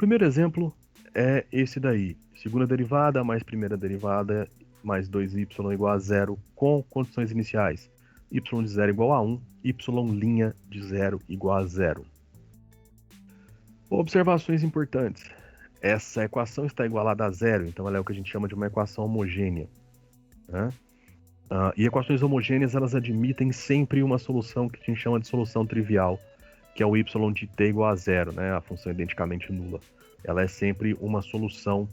primeiro exemplo é esse daí. Segunda derivada mais primeira derivada mais 2y igual a zero com condições iniciais. Y de zero igual a 1, y' de zero igual a zero. Observações importantes. Essa equação está igualada a zero, então ela é o que a gente chama de uma equação homogênea, né? E equações homogêneas, elas admitem sempre uma solução que a gente chama de solução trivial, que é o y de t igual a zero, né? A função identicamente nula. Ela é sempre uma solução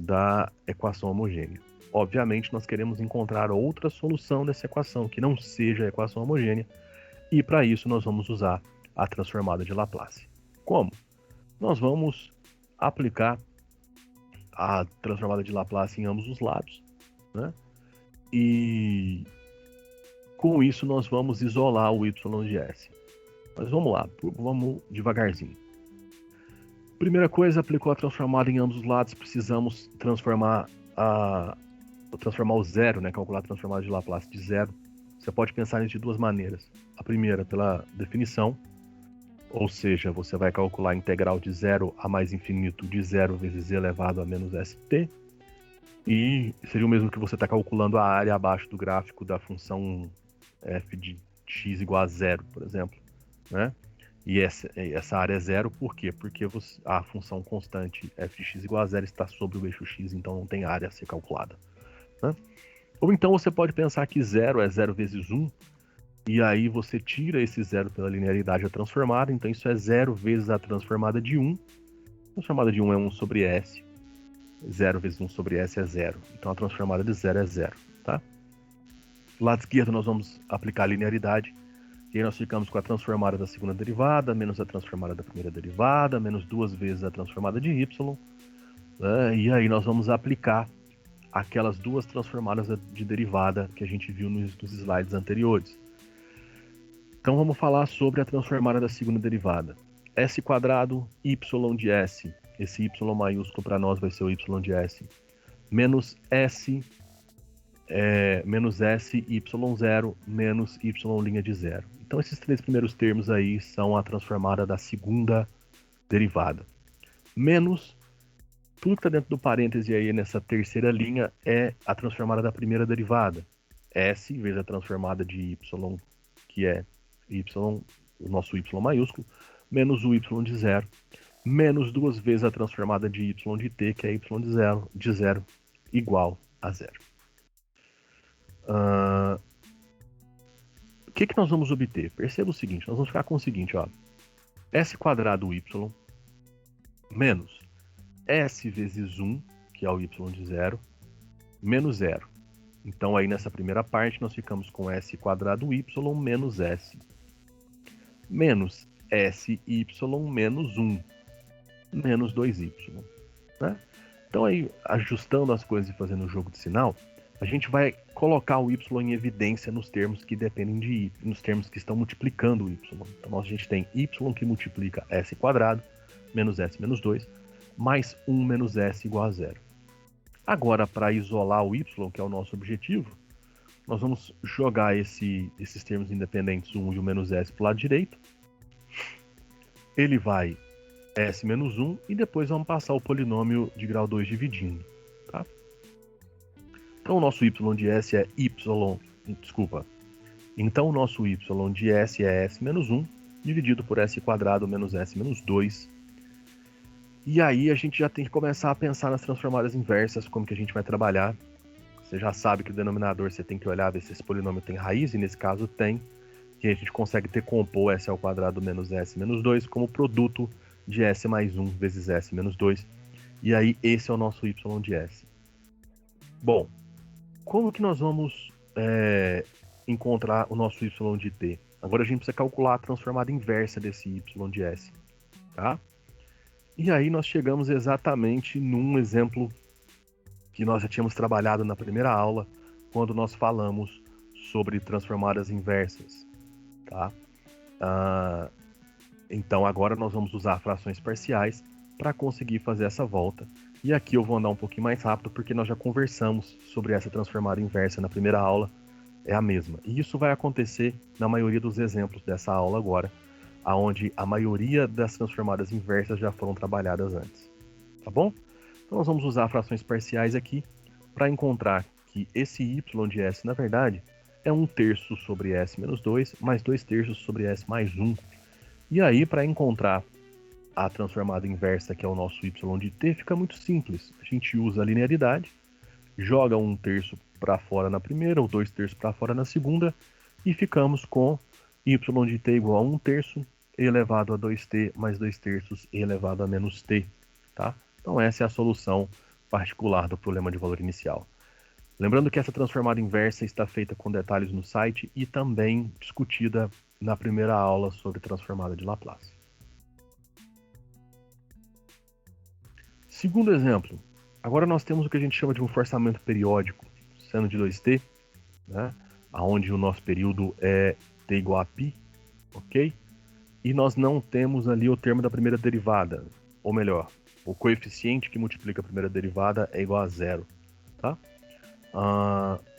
da equação homogênea. Obviamente, nós queremos encontrar outra solução dessa equação, que não seja a equação homogênea, e para isso nós vamos usar a transformada de Laplace. Como? Nós vamos aplicar a transformada de Laplace em ambos os lados, né? E com isso nós vamos isolar o y de s. Mas vamos lá, vamos devagarzinho. Primeira coisa, aplicou a transformada em ambos os lados, precisamos transformar o zero, né? Calcular a transformada de Laplace de zero. Você pode pensar nisso de duas maneiras. A primeira, pela definição, ou seja, você vai calcular a integral de zero a mais infinito de zero vezes e elevado a menos st. E seria o mesmo que você está calculando a área abaixo do gráfico da função f de x igual a zero, por exemplo, né? E essa área é zero, por quê? Porque a função constante f de x igual a zero está sobre o eixo x, então não tem área a ser calculada, né? Ou então você pode pensar que zero é zero vezes 1, e aí você tira esse zero pela linearidade da transformada, então isso é zero vezes a transformada de 1. A transformada de 1 é 1 sobre s. 0 vezes 1 sobre s é 0. Então a transformada de 0 é 0, tá? Do lado esquerdo nós vamos aplicar a linearidade. E aí nós ficamos com a transformada da segunda derivada, menos a transformada da primeira derivada, menos 2 vezes a transformada de y. Né? E aí nós vamos aplicar aquelas duas transformadas de derivada que a gente viu nos slides anteriores. Então vamos falar sobre a transformada da segunda derivada. S quadrado, y de s. Esse y maiúsculo para nós vai ser o y de s. Menos s, menos s, y0, menos y' de zero. Então esses três primeiros termos aí são a transformada da segunda derivada. Menos, tudo que está dentro do parêntese aí nessa terceira linha é a transformada da primeira derivada. S vezes a transformada de y, que é y, o nosso y maiúsculo, menos o y de zero, menos 2 vezes a transformada de y de t, que é y de zero igual a zero. O que nós vamos obter? Perceba o seguinte, nós vamos ficar com o seguinte, ó, s quadrado y menos s vezes 1, que é o y de zero, menos zero. Então aí nessa primeira parte nós ficamos com s quadrado y menos s, menos sy menos 1, menos 2y, né? Então aí, ajustando as coisas e fazendo o jogo de sinal, a gente vai colocar o y em evidência nos termos que dependem de y, nos termos que estão multiplicando o y. Então a gente tem y que multiplica s quadrado, menos s menos 2, mais 1 menos s igual a zero. Agora, para isolar o y, que é o nosso objetivo, nós vamos jogar esses termos independentes, o 1 e o menos s, para o lado direito. Ele vai s menos 1 e depois vamos passar o polinômio de grau 2 dividindo, tá? Então o nosso y de s é Então o nosso y de s é s menos 1 dividido por s quadrado menos s menos 2. E aí a gente já tem que começar a pensar nas transformadas inversas, como que a gente vai trabalhar. Você já sabe que o denominador você tem que olhar, ver se esse polinômio tem raiz, e nesse caso tem. E a gente consegue decompor s ao quadrado menos s menos 2 como produto de s mais 1 vezes s menos 2. E aí esse é o nosso y de s. Bom, como que nós vamos encontrar o nosso y de t? Agora a gente precisa calcular a transformada inversa desse y de s, tá? E aí nós chegamos exatamente num exemplo que nós já tínhamos trabalhado na primeira aula, quando nós falamos sobre transformadas inversas, tá? Então agora nós vamos usar frações parciais para conseguir fazer essa volta. E aqui eu vou andar um pouquinho mais rápido, porque nós já conversamos sobre essa transformada inversa na primeira aula, é a mesma. E isso vai acontecer na maioria dos exemplos dessa aula agora. aonde a maioria das transformadas inversas já foram trabalhadas antes, tá bom? Então nós vamos usar frações parciais aqui para encontrar que esse y de s, na verdade, é 1/3 sobre s menos 2, mais 2/3 sobre s mais 1. E aí, para encontrar a transformada inversa, que é o nosso y de t, fica muito simples. A gente usa a linearidade, joga 1/3 para fora na primeira, ou 2/3 para fora na segunda, e ficamos com y de t igual a 1/3 elevado a 2t mais 2/3 elevado a menos t. Tá? Então essa é a solução particular do problema de valor inicial. Lembrando que essa transformada inversa está feita com detalhes no site e também discutida na primeira aula sobre transformada de Laplace. Segundo exemplo, agora nós temos o que a gente chama de um forçamento periódico, seno de 2t, né? Onde o nosso período é t igual a π, ok? E nós não temos ali o termo da primeira derivada, ou melhor, o coeficiente que multiplica a primeira derivada é igual a 0, tá?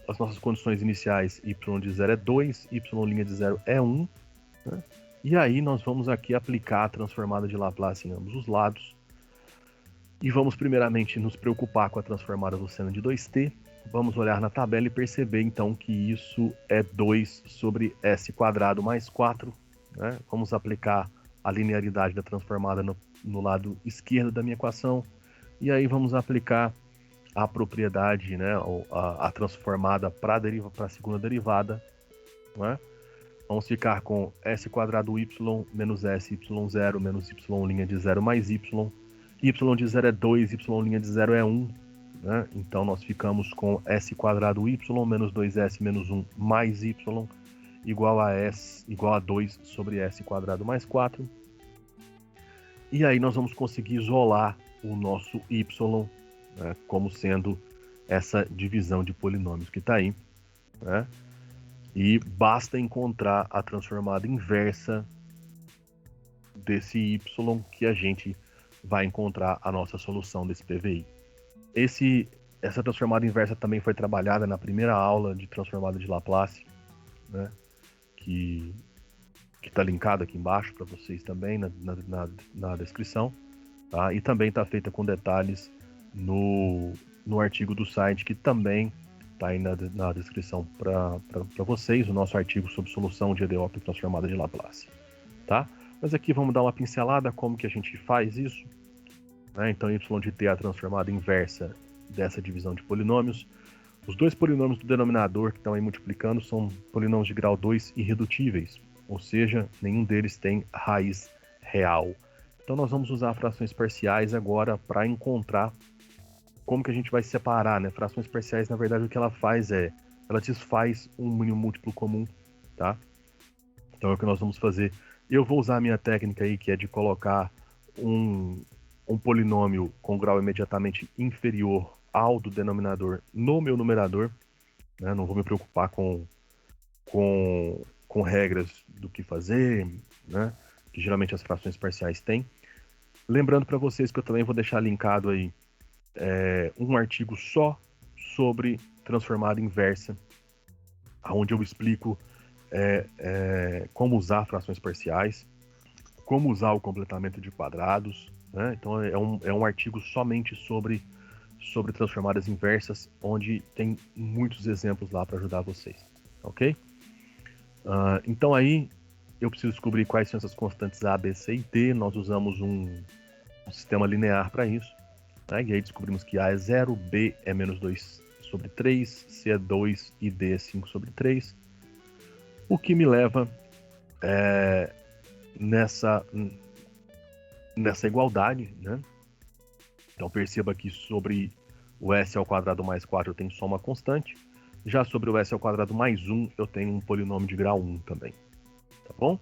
As nossas condições iniciais, y de 0 é 2, y' de 0 é 1, né? E aí nós vamos aqui aplicar a transformada de Laplace em ambos os lados. E vamos primeiramente nos preocupar com a transformada do seno de 2t. Vamos olhar na tabela e perceber então que isso é 2 sobre s quadrado mais 4. Né? Vamos aplicar a linearidade da transformada no lado esquerdo da minha equação. E aí vamos aplicar a propriedade, né, a transformada para a segunda derivada. Né? Vamos ficar com s quadrado y menos s y0 menos y' de 0 mais y. Y de 0 é 2, y' de 0 é 1. Né? Então nós ficamos com s quadrado y menos 2s menos 1 mais y igual a 2 sobre s quadrado mais 4. E aí nós vamos conseguir isolar o nosso y, né, como sendo essa divisão de polinômios que está aí. Né? E basta encontrar a transformada inversa desse y que a gente vai encontrar a nossa solução desse PVI. Essa transformada inversa também foi trabalhada na primeira aula de transformada de Laplace, né, que está linkado aqui embaixo para vocês também na descrição, tá? E também está feita com detalhes no artigo do site, que também está aí na descrição para vocês, o nosso artigo sobre solução de EDOP transformada de Laplace. Tá? Mas aqui vamos dar uma pincelada como que a gente faz isso. Né? Então y de t é a transformada inversa dessa divisão de polinômios. Os dois polinômios do denominador que estão aí multiplicando são polinômios de grau 2 irredutíveis, ou seja, nenhum deles tem raiz real. Então nós vamos usar frações parciais agora para encontrar como que a gente vai separar, né? Frações parciais, na verdade, o que ela faz ela desfaz um mínimo múltiplo comum, tá? Então é o que nós vamos fazer. Eu vou usar a minha técnica aí, que é de colocar um polinômio com grau imediatamente inferior ao do denominador no meu numerador, né? Não vou me preocupar com regras do que fazer, né? Que geralmente as frações parciais têm. Lembrando para vocês que eu também vou deixar linkado aí um artigo só sobre transformada inversa, onde eu explico como usar frações parciais, como usar o completamento de quadrados, né? Então é um artigo somente sobre transformadas inversas, onde tem muitos exemplos lá para ajudar vocês, ok? Então aí eu preciso descobrir quais são essas constantes A, B, C e D. Nós usamos um sistema linear para isso, né? E aí descobrimos que A é 0, B é menos 2 sobre 3, C é 2 e D é 5 sobre 3. O que me leva nessa igualdade, né? Então perceba que sobre o S ao quadrado mais 4 eu tenho só uma constante. Já sobre o S ao quadrado mais 1 eu tenho um polinômio de grau 1 também. Tá bom?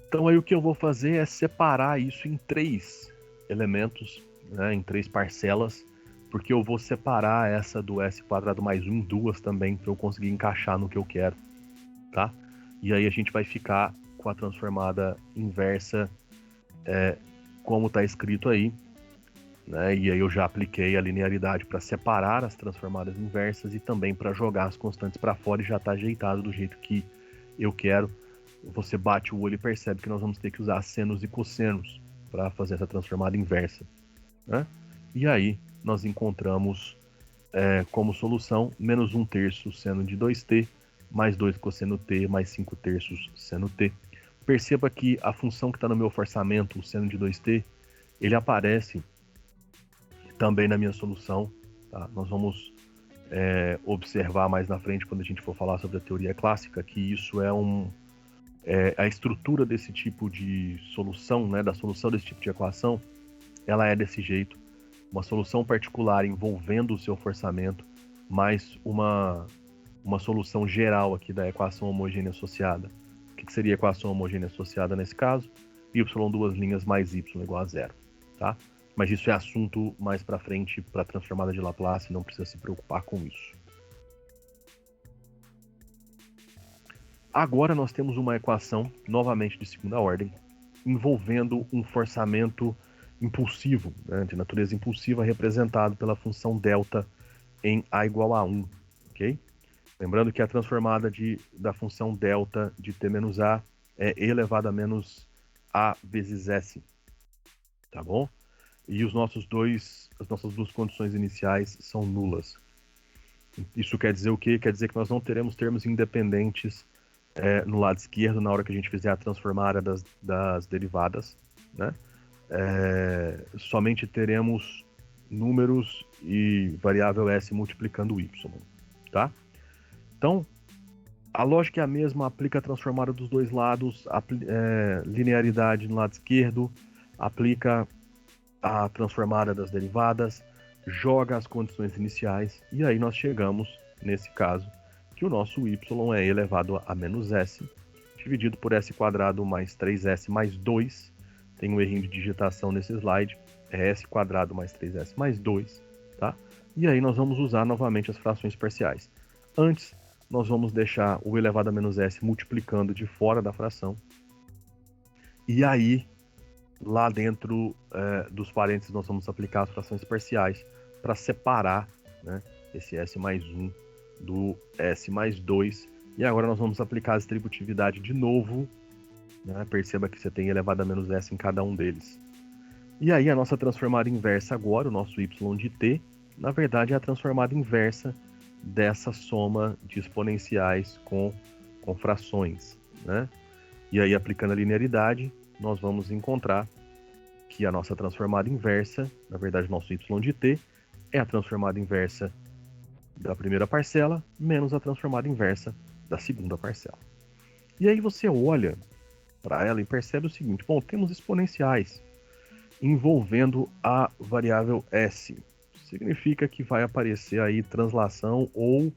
Então aí o que eu vou fazer é separar isso em 3 elementos, né, em 3 parcelas, porque eu vou separar essa do S quadrado mais 1 em 2 também, para eu conseguir encaixar no que eu quero, tá? E aí a gente vai ficar com a transformada inversa como está escrito aí, né? E aí eu já apliquei a linearidade para separar as transformadas inversas e também para jogar as constantes para fora, e já está ajeitado do jeito que eu quero. você bate o olho e percebe que nós vamos ter que usar senos e cossenos para fazer essa transformada inversa, né? E aí nós encontramos como solução menos 1/3 seno de 2t, mais 2 cosseno t, mais 5/3 seno t. Perceba que a função que está no meu forçamento, o seno de 2t, ele aparece também na minha solução. Tá? Nós vamos observar mais na frente, quando a gente for falar sobre a teoria clássica, que isso a estrutura desse tipo de solução, né, da solução desse tipo de equação, ela é desse jeito. Uma solução particular envolvendo o seu forçamento, mais uma solução geral aqui da equação homogênea associada. O que seria a equação homogênea associada nesse caso? Y, duas linhas, mais y igual a zero. Tá? Mas isso é assunto mais para frente, para a transformada de Laplace, não precisa se preocupar com isso. Agora nós temos uma equação, novamente de segunda ordem, envolvendo um forçamento impulsivo, né, de natureza impulsiva, representado pela função delta em A igual a 1, ok? Lembrando que a transformada da função delta de t menos a é e elevado a menos a vezes s, tá bom? E as nossas duas condições iniciais são nulas. Isso quer dizer o quê? Quer dizer que nós não teremos termos independentes no lado esquerdo na hora que a gente fizer a transformada das derivadas, né? Somente teremos números e variável s multiplicando y, tá? Então, a lógica é a mesma, aplica a transformada dos dois lados, linearidade no lado esquerdo, aplica a transformada das derivadas, joga as condições iniciais, e aí nós chegamos, nesse caso, que o nosso y é elevado a menos s, dividido por s quadrado mais 3s mais 2, tem um errinho de digitação nesse slide, é s quadrado mais 3s mais 2, tá? E aí nós vamos usar novamente as frações parciais. Antes, nós vamos deixar o elevado a menos s multiplicando de fora da fração, e aí, lá dentro dos parênteses, nós vamos aplicar as frações parciais para separar, né, esse s mais 1 do s mais 2. E agora nós vamos aplicar a distributividade de novo, né? Perceba que você tem elevado a menos s em cada um deles. E aí a nossa transformada inversa agora, o nosso y de t, na verdade é a transformada inversa dessa soma de exponenciais com frações, né? E aí, aplicando a linearidade, nós vamos encontrar que a nossa transformada inversa, na verdade, nosso y de t, é a transformada inversa da primeira parcela menos a transformada inversa da segunda parcela. E aí você olha para ela e percebe o seguinte: bom, temos exponenciais envolvendo a variável s. Significa que vai aparecer aí translação ou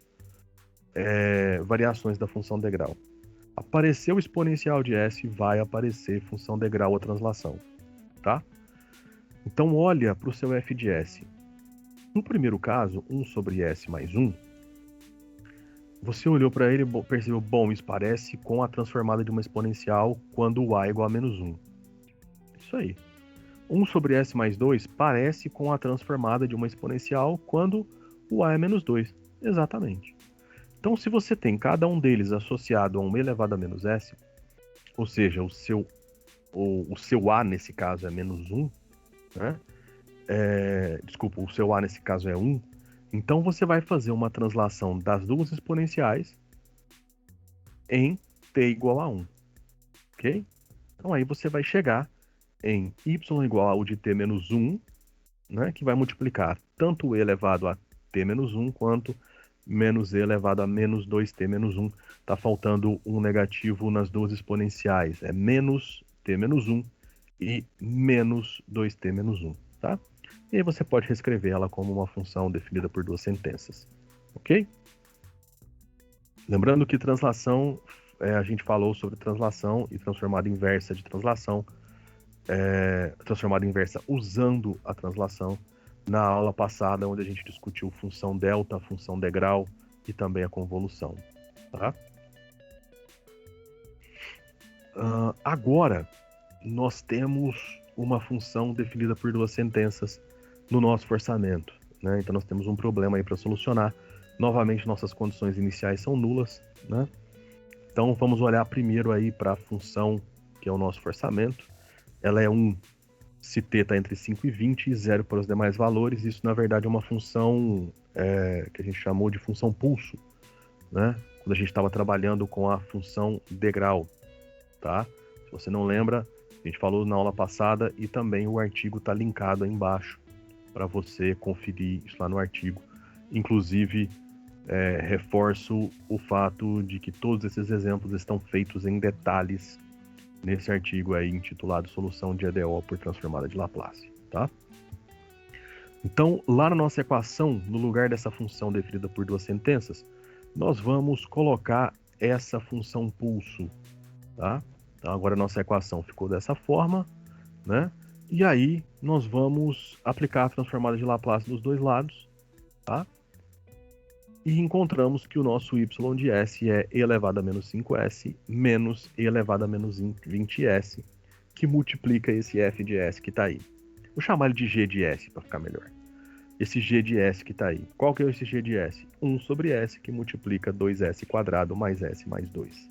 variações da função degrau. Apareceu o exponencial de s, vai aparecer função degrau ou translação, tá? Então olha para o seu f de s. No primeiro caso, 1 sobre s mais 1, você olhou para ele e percebeu, bom, isso parece com a transformada de uma exponencial quando o a é igual a menos 1. Isso aí. 1 sobre s mais 2 parece com a transformada de uma exponencial quando o a é menos 2. Exatamente. Então, se você tem cada um deles associado a 1 elevado a menos s, ou seja, o seu a nesse caso é menos 1, né? Desculpa, o seu a nesse caso é 1, então você vai fazer uma translação das duas exponenciais em t igual a 1, ok? Então aí você vai chegar em y igual ao de t menos 1, né, que vai multiplicar tanto e elevado a t menos 1 quanto menos e elevado a menos 2t menos 1. Está faltando um negativo nas duas exponenciais, é menos t menos 1 e menos 2t menos 1, tá? E aí você pode reescrever ela como uma função definida por duas sentenças, ok? Lembrando que translação, a gente falou sobre translação e transformada inversa de translação, transformada inversa usando a translação, na aula passada, onde a gente discutiu função delta, função degrau e também a convolução, tá? Agora, nós temos uma função definida por duas sentenças no nosso forçamento, né? Então nós temos um problema aí para solucionar. Novamente, nossas condições iniciais são nulas, né? Então vamos olhar primeiro aí para a função que é o nosso forçamento. Ela é 1 se t está entre 5 e 20 e 0 para os demais valores. Isso na verdade é uma função que a gente chamou de função pulso, né? Quando a gente estava trabalhando com a função degrau, tá? Se você não lembra, a gente falou na aula passada e também o artigo está linkado aí embaixo para você conferir isso lá no artigo. Inclusive, reforço o fato de que todos esses exemplos estão feitos em detalhes nesse artigo aí intitulado Solução de EDO por Transformada de Laplace, tá? Então, lá na nossa equação, no lugar dessa função definida por duas sentenças, nós vamos colocar essa função pulso, tá? Então, agora a nossa equação ficou dessa forma, né? E aí, nós vamos aplicar a transformada de Laplace dos dois lados, tá? E encontramos que o nosso y de s é e elevado a menos 5s menos e elevado a menos 20s, que multiplica esse f de s que está aí. Vou chamar ele de g de s para ficar melhor. Esse g de s que está aí. Qual que é esse g de s? 1 sobre s, que multiplica 2s quadrado mais s mais 2.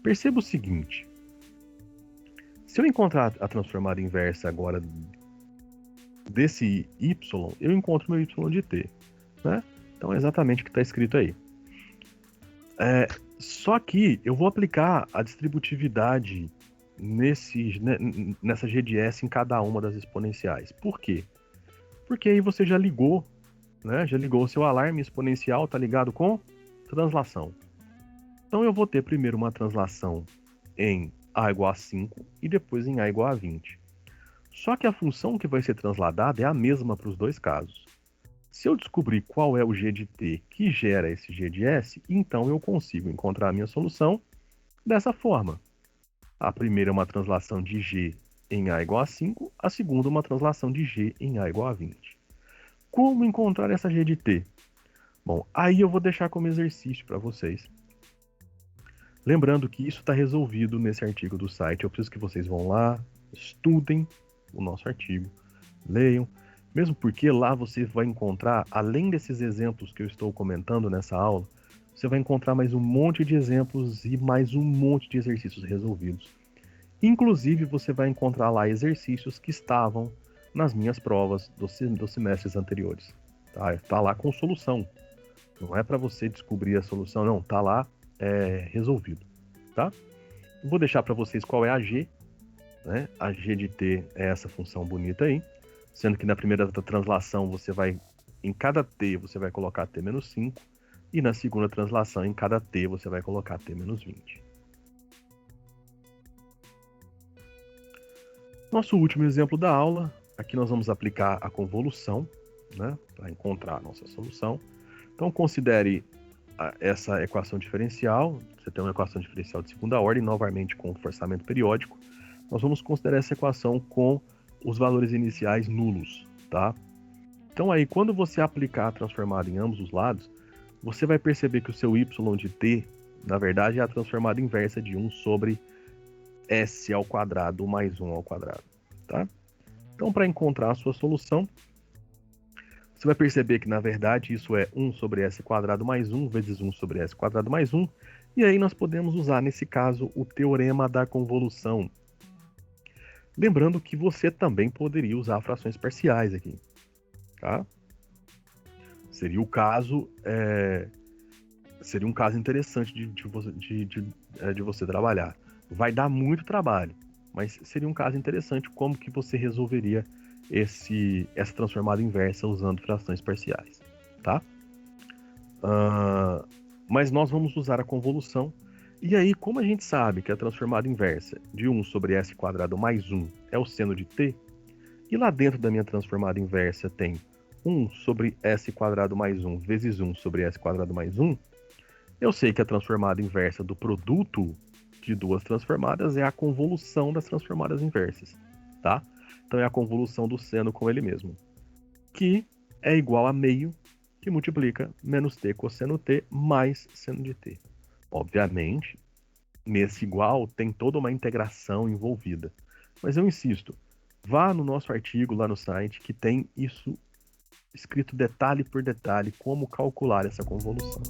Perceba o seguinte. Se eu encontrar a transformada inversa agora desse y, eu encontro meu y de t, né? Então é exatamente o que está escrito aí. Só que eu vou aplicar a distributividade nessa g de s em cada uma das exponenciais. Por quê? Porque aí você já ligou, né? Já ligou o seu alarme exponencial, está ligado com translação. Então eu vou ter primeiro uma translação em a igual a 5 e depois em a igual a 20. Só que a função que vai ser transladada é a mesma para os dois casos. Se eu descobrir qual é o g de t que gera esse g de s, então eu consigo encontrar a minha solução dessa forma. A primeira é uma translação de g em a igual a 5, a segunda uma translação de g em a igual a 20. Como encontrar essa g de t? Bom, aí eu vou deixar como exercício para vocês. Lembrando que isso está resolvido nesse artigo do site. Eu preciso que vocês vão lá, estudem o nosso artigo, leiam. Mesmo porque lá você vai encontrar, além desses exemplos que eu estou comentando nessa aula, você vai encontrar mais um monte de exemplos e mais um monte de exercícios resolvidos. Inclusive, você vai encontrar lá exercícios que estavam nas minhas provas dos semestres anteriores. Tá lá com solução. Não é para você descobrir a solução, não. Tá lá resolvido. Tá? Vou deixar para vocês qual é a g. Né? A g de t é essa função bonita aí. Sendo que na primeira translação em cada t você vai colocar t menos 5, e na segunda translação em cada t você vai colocar t menos 20. Nosso último exemplo da aula, aqui nós vamos aplicar a convolução, né, para encontrar a nossa solução. Então considere essa equação diferencial, você tem uma equação diferencial de segunda ordem, novamente com forçamento periódico. Nós vamos considerar essa equação com os valores iniciais nulos, tá? Então aí, quando você aplicar a transformada em ambos os lados, você vai perceber que o seu y de t, na verdade, é a transformada inversa de 1 sobre s ao quadrado mais 1 ao quadrado, tá? Então, para encontrar a sua solução, você vai perceber que, na verdade, isso é 1 sobre s quadrado mais 1 vezes 1 sobre s quadrado mais 1, e aí nós podemos usar, nesse caso, o teorema da convolução. Lembrando que você também poderia usar frações parciais aqui, tá? Seria um caso interessante de você trabalhar. Vai dar muito trabalho, mas seria um caso interessante como que você resolveria essa transformada inversa usando frações parciais, tá? Mas nós vamos usar a convolução. E aí, como a gente sabe que a transformada inversa de 1 sobre s quadrado mais 1 é o seno de t, e lá dentro da minha transformada inversa tem 1 sobre s quadrado mais 1 vezes 1 sobre s quadrado mais 1, eu sei que a transformada inversa do produto de duas transformadas é a convolução das transformadas inversas, tá? Então é a convolução do seno com ele mesmo, que é igual a meio, que multiplica menos t cosseno t mais seno de t. Obviamente, nesse igual tem toda uma integração envolvida. Mas eu insisto, vá no nosso artigo lá no site que tem isso escrito detalhe por detalhe, como calcular essa convolução.